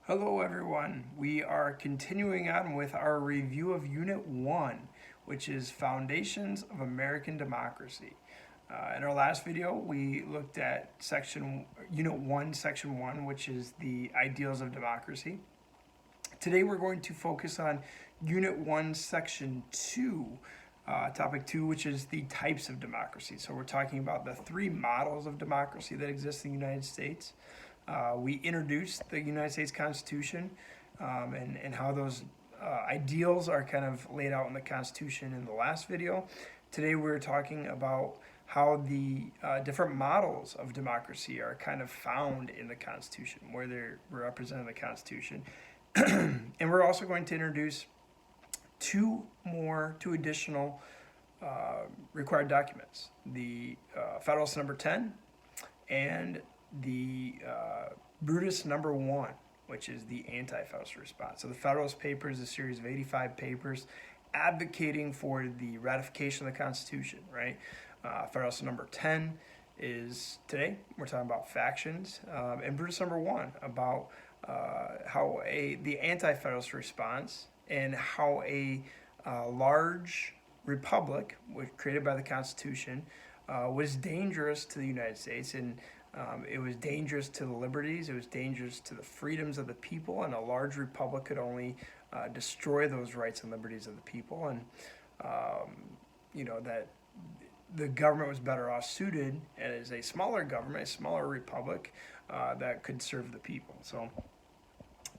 Hello everyone, we are continuing on with our review of Unit 1, which is Foundations of American Democracy. In our last video, we looked at Unit 1, Section 1, which is the ideals of democracy. Today we're going to focus on Unit 1, Section 2, Topic 2, which is the types of democracy. So we're talking about the three models of democracy that exist in the United States. We introduced the United States Constitution and how those ideals are kind of laid out in the Constitution in the last video. Today we're talking about how the different models of democracy are kind of found in the Constitution, where they're represented in the Constitution. And we're also going to introduce two additional required documents, the Federalist Number 10 and the Brutus Number 1, which is the anti-Federalist response. So the Federalist Papers is a series of 85 papers advocating for the ratification of the Constitution, right? Federalist Number 10 is today, we're talking about factions, and Brutus Number 1 about how the anti-Federalist response and how a large republic, created by the Constitution, was dangerous to the United States, and it was dangerous to the liberties, it was dangerous to the freedoms of the people, and a large republic could only destroy those rights and liberties of the people, and that the government was better off suited as a smaller government, a smaller republic that could serve the people. So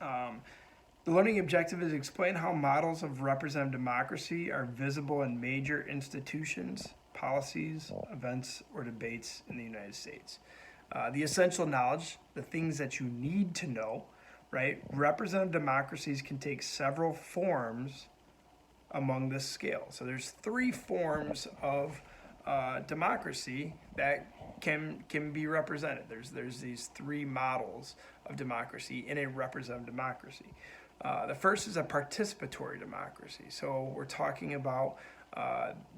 the learning objective is explain how models of representative democracy are visible in major institutions, policies, events, or debates in the United States. The essential knowledge, the things that you need to know, right? Representative democracies can take several forms among this scale. So there's three forms of democracy that can be represented. There's these three models of democracy in a representative democracy. The first is a participatory democracy. So we're talking about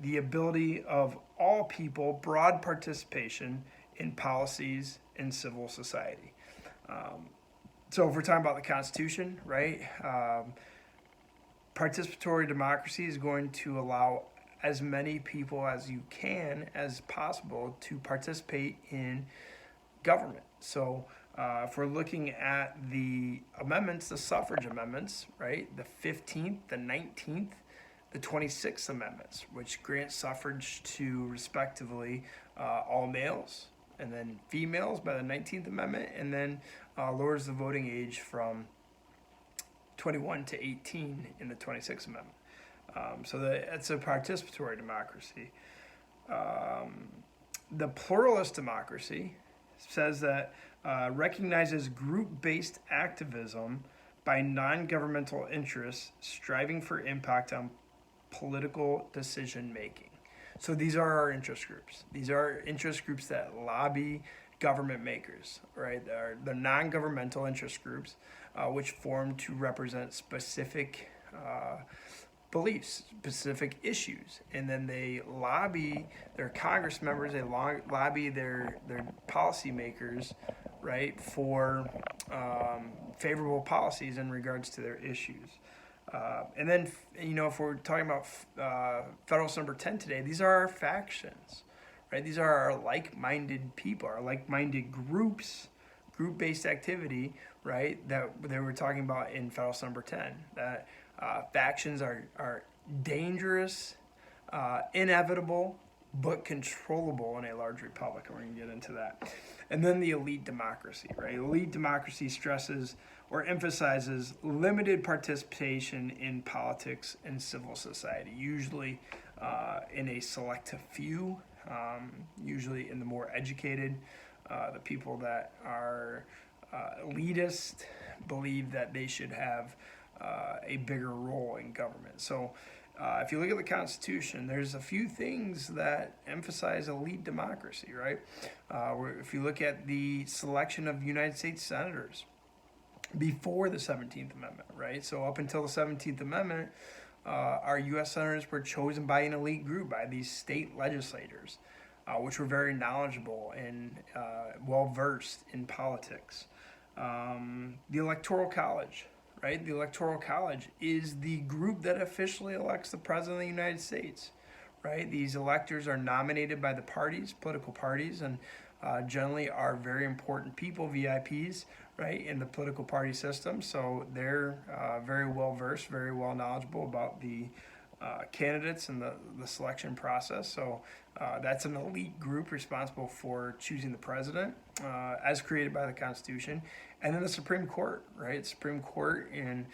the ability of all people, broad participation in policies in civil society. So if we're talking about the Constitution, right, participatory democracy is going to allow as many people as you can, as possible, to participate in government. So if we're looking at the amendments, the suffrage amendments, right, the 15th, the 19th, the 26th amendments, which grant suffrage to respectively all males and then females by the 19th Amendment, and then lowers the voting age from 21 to 18 in the 26th Amendment. So it's a participatory democracy. The pluralist democracy says that recognizes group-based activism by non-governmental interests striving for impact on political decision-making. So these are our interest groups. These are interest groups that lobby government makers, right? They're non-governmental interest groups which form to represent specific beliefs, specific issues, and then they lobby their Congress members, they lobby their policymakers, right, for favorable policies in regards to their issues. And then, if we're talking about Federalist Number 10 today, these are our factions, right? These are our like-minded people, our like-minded groups, group-based activity, right, that they were talking about in Federalist Number 10. That factions are dangerous, inevitable, but controllable in a large republic, and we're going to get into that. And then the elite democracy, right? Elite democracy stresses or emphasizes limited participation in politics and civil society, usually in a select few, usually in the more educated, the people that are elitist believe that they should have a bigger role in government. So if you look at the Constitution, there's a few things that emphasize elite democracy, right? If you look at the selection of United States senators before the 17th Amendment, right? So up until the 17th Amendment, our U.S. senators were chosen by an elite group, by these state legislators, which were very knowledgeable and well-versed in politics. The Electoral College, right? The Electoral College is the group that officially elects the President of the United States, right? These electors are nominated by the parties, political parties, and generally are very important people, VIPs, right, in the political party system. So they're very well versed, very well knowledgeable about the candidates and the selection process. So that's an elite group responsible for choosing the president as created by the Constitution. And then the Supreme Court, right? Supreme Court in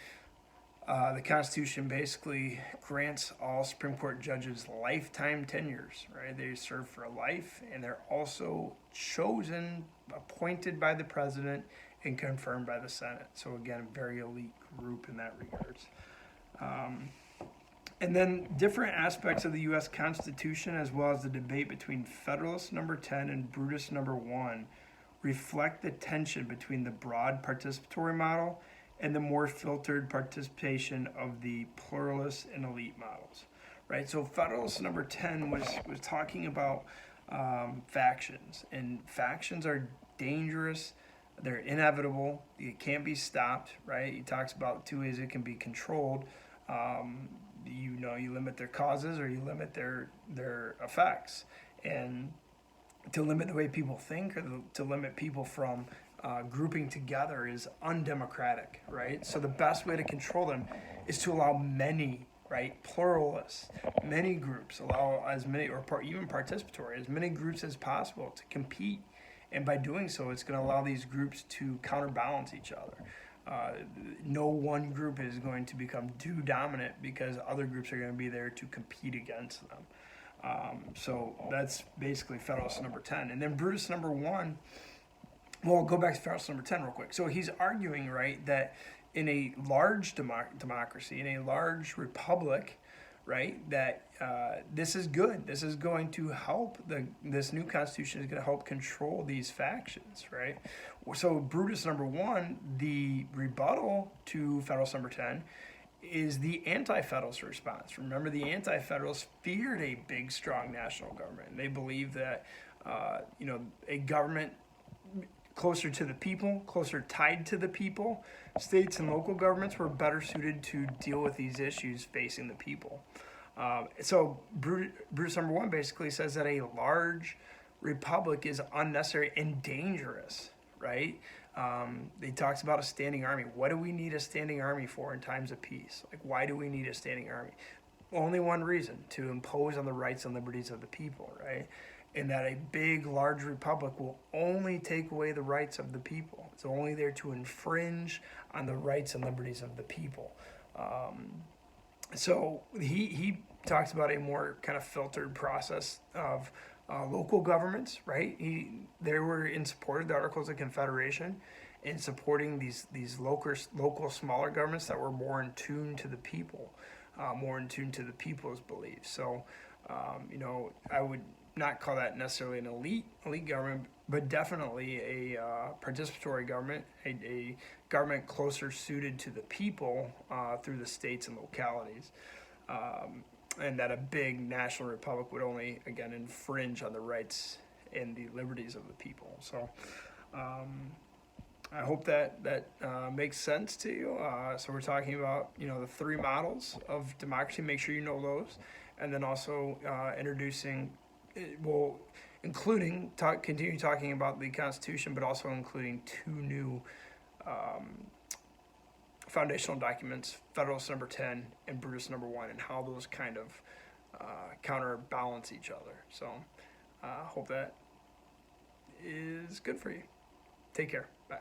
the Constitution basically grants all Supreme Court judges lifetime tenures, right? They serve for a life, and they're also chosen, appointed by the president, and confirmed by the Senate. So again, a very elite group in that regards. And then different aspects of the U.S. Constitution, as well as the debate between Federalist Number 10 and Brutus Number 1, reflect the tension between the broad participatory model and the more filtered participation of the pluralist and elite models, right? So Federalist Number 10 was talking about factions, and factions are dangerous. They're inevitable. It can't be stopped, right? He talks about two ways it can be controlled. You limit their causes or you limit their effects. And to limit the way people think or to limit people from grouping together is undemocratic, right? So the best way to control them is to allow many, right, pluralists, many groups, allow as many, or even participatory, as many groups as possible to compete. And by doing so, it's going to allow these groups to counterbalance each other. No one group is going to become too dominant because other groups are going to be there to compete against them. So that's basically Federalist Number 10. And then Brutus Number 1, well, go back to Federalist Number 10 real quick. So he's arguing, right, that in a large democracy, in a large republic, right, that this is good. This is going to help, this new constitution is going to help control these factions, right? So Brutus Number 1, the rebuttal to Federalist Number 10 is the anti-federalist response. Remember, the anti-federalists feared a big, strong national government. They believed that, a government closer to the people, closer tied to the people, states and local governments were better suited to deal with these issues facing the people. So Brutus Number 1 basically says that a large republic is unnecessary and dangerous, right? He talks about a standing army. What do we need a standing army for in times of peace? Like, why do we need a standing army? Only one reason: to impose on the rights and liberties of the people, right? And that a big, large republic will only take away the rights of the people. It's only there to infringe on the rights and liberties of the people. So he talks about a more kind of filtered process of local governments, right? They were in support of the Articles of Confederation, in supporting these local smaller governments that were more in tune to the people, more in tune to the people's beliefs. So, I would not call that necessarily an elite government, but definitely a participatory government, a government closer suited to the people through the states and localities. And that a big national republic would only, again, infringe on the rights and the liberties of the people. So I hope that makes sense to you. So we're talking about, the three models of democracy. Make sure you know those. And then also introducing, continue talking about the Constitution, but also including two new foundational documents, Federalist Number 10 and Brutus Number 1, and how those kind of counterbalance each other. So hope that is good for you. Take care. Bye.